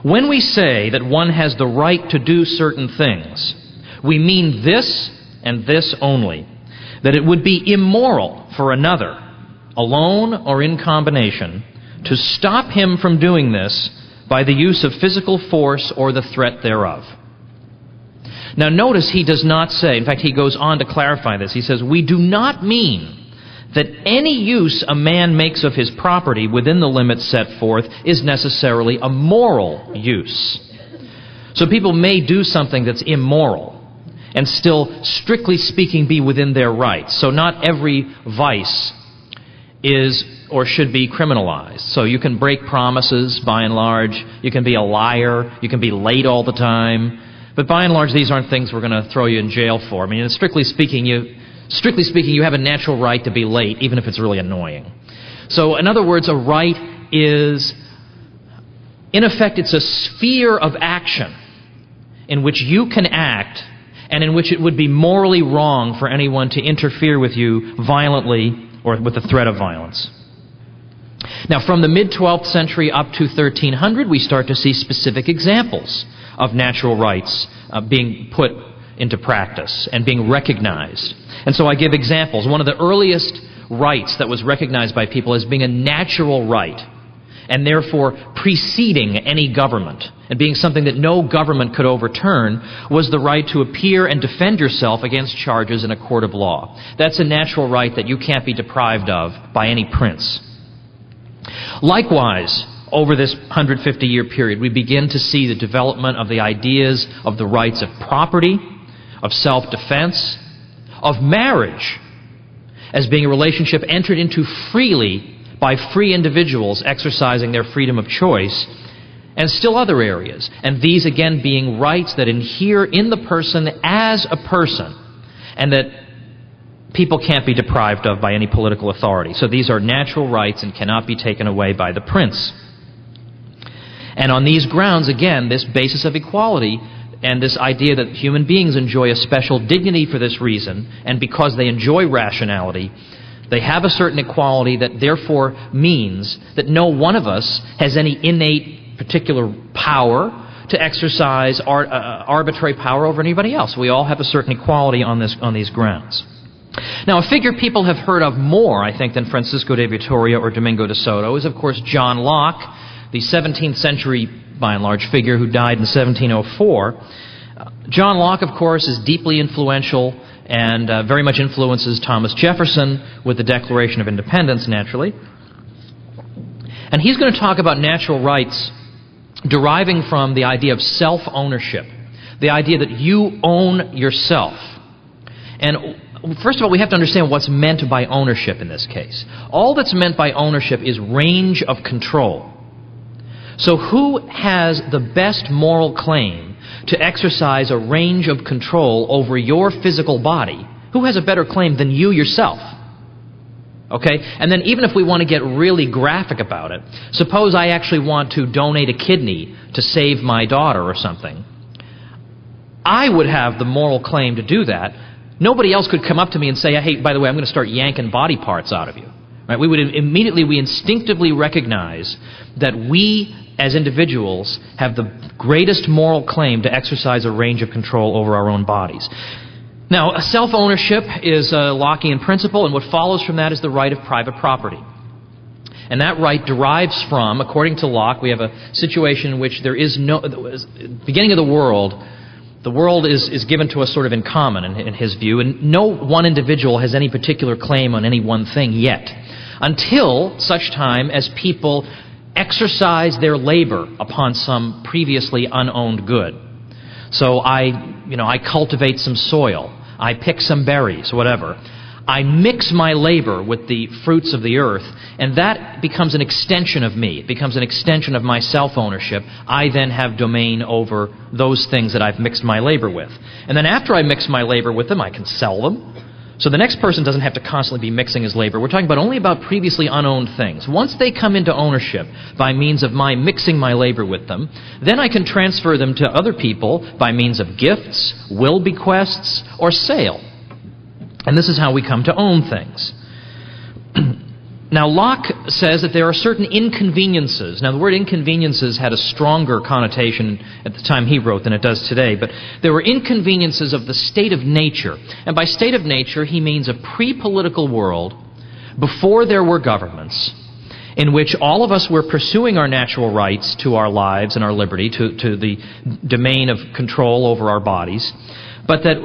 When we say that one has the right to do certain things, we mean this and this only, that it would be immoral for another, alone or in combination, to stop him from doing this by the use of physical force or the threat thereof. Now notice he does not say, in fact he goes on to clarify this, he says, we do not mean that any use a man makes of his property within the limits set forth is necessarily a moral use. So people may do something that's immoral and still, strictly speaking, be within their rights. So not every vice is or should be criminalized. So you can break promises, by and large. You can be a liar. You can be late all the time. But by and large, these aren't things we're going to throw you in jail for. I mean, strictly speaking, you have a natural right to be late, even if it's really annoying. So, in other words, a right is, in effect, it's a sphere of action in which you can act and in which it would be morally wrong for anyone to interfere with you violently or with the threat of violence. Now, from the mid-12th century up to 1300, we start to see specific examples of natural rights being put into practice and being recognized. And so I give examples. One of the earliest rights that was recognized by people as being a natural right, and therefore preceding any government, and being something that no government could overturn, was the right to appear and defend yourself against charges in a court of law. That's a natural right that you can't be deprived of by any prince. Likewise, over this 150-year period, we begin to see the development of the ideas of the rights of property, of self-defense, of marriage, as being a relationship entered into freely by free individuals exercising their freedom of choice, and still other areas. And these, again, being rights that adhere in the person as a person, and that people can't be deprived of by any political authority. So these are natural rights and cannot be taken away by the prince. And on these grounds, again, this basis of equality and this idea that human beings enjoy a special dignity for this reason, and because they enjoy rationality, they have a certain equality that therefore means that no one of us has any innate particular power to exercise arbitrary power over anybody else. We all have a certain equality on these grounds. Now, a figure people have heard of more, I think, than Francisco de Vitoria or Domingo de Soto is, of course, John Locke, the 17th century, by and large, figure who died in 1704. John Locke, of course, is deeply influential and very much influences Thomas Jefferson with the Declaration of Independence, naturally. And he's going to talk about natural rights deriving from the idea of self-ownership, the idea that you own yourself. And first of all, we have to understand what's meant by ownership in this case. All that's meant by ownership is range of control. So who has the best moral claim to exercise a range of control over your physical body? Who has a better claim than you yourself? Okay? And then even if we want to get really graphic about it, suppose I actually want to donate a kidney to save my daughter or something. I would have the moral claim to do that. Nobody else could come up to me and say, hey, by the way, I'm going to start yanking body parts out of you. Right? We instinctively recognize that we as individuals have the greatest moral claim to exercise a range of control over our own bodies. Now, self-ownership is a Lockean principle, and what follows from that is the right of private property. And that right derives from, according to Locke, we have a situation in which there is no, beginning of the world is given to us sort of in common in his view, and no one individual has any particular claim on any one thing yet, until such time as people exercise their labor upon some previously unowned good. So I cultivate some soil, I pick some berries, whatever. I mix my labor with the fruits of the earth, and that becomes an extension of me. It becomes an extension of my self-ownership. I then have domain over those things that I've mixed my labor with. And then after I mix my labor with them, I can sell them. So the next person doesn't have to constantly be mixing his labor. We're talking only about previously unowned things. Once they come into ownership by means of my mixing my labor with them, then I can transfer them to other people by means of gifts, will bequests, or sale. And this is how we come to own things. Now, Locke says that there are certain inconveniences. Now, the word inconveniences had a stronger connotation at the time he wrote than it does today, but there were inconveniences of the state of nature. And by state of nature, he means a pre-political world before there were governments, in which all of us were pursuing our natural rights to our lives and our liberty, to the domain of control over our bodies, but that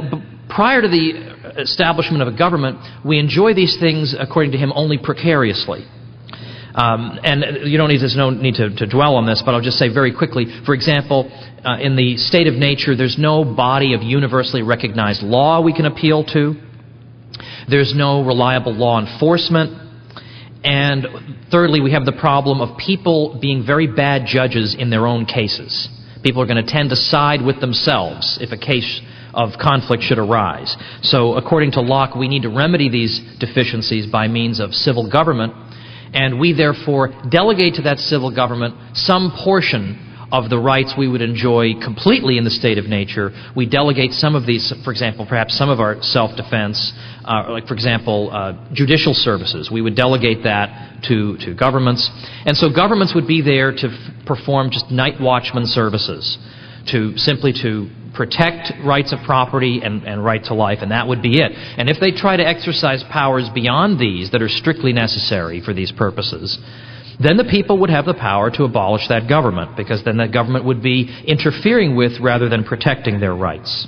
prior to the establishment of a government, we enjoy these things, according to him, only precariously. And you don't need, there's no need to dwell on this, but I'll just say very quickly, for example, in the state of nature, there's no body of universally recognized law we can appeal to. There's no reliable law enforcement. And thirdly, we have the problem of people being very bad judges in their own cases. People are going to tend to side with themselves if a case of conflict should arise. So according to Locke, we need to remedy these deficiencies by means of civil government, and we therefore delegate to that civil government some portion of the rights we would enjoy completely in the state of nature. We delegate some of these, for example, perhaps some of our self-defense, like, for example, judicial services. We would delegate that to governments. And so governments would be there to perform just night watchman services, simply to protect rights of property and right to life, and that would be it. And if they try to exercise powers beyond these that are strictly necessary for these purposes, then the people would have the power to abolish that government, because then that government would be interfering with rather than protecting their rights.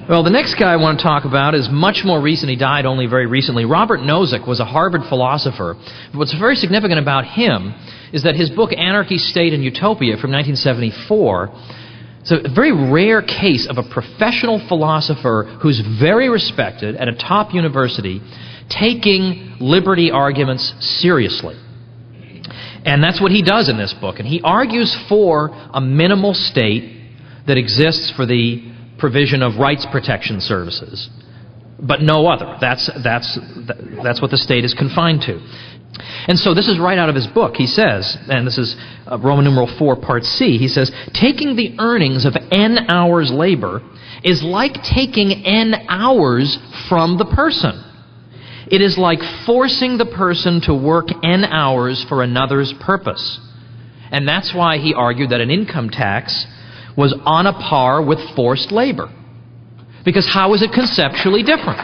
Well, the next guy I want to talk about is much more recent. He died only very recently. Robert Nozick was a Harvard philosopher. What's very significant about him is that his book, Anarchy, State, and Utopia, from 1974, it's a very rare case of a professional philosopher who's very respected at a top university taking liberty arguments seriously. And that's what he does in this book. And he argues for a minimal state that exists for the provision of rights protection services, but no other. That's what the state is confined to. And so this is right out of his book. He says, and this is Roman numeral 4, part C, he says, taking the earnings of N hours labor is like taking N hours from the person. It is like forcing the person to work N hours for another's purpose. And that's why he argued that an income tax was on a par with forced labor. Because how is it conceptually different?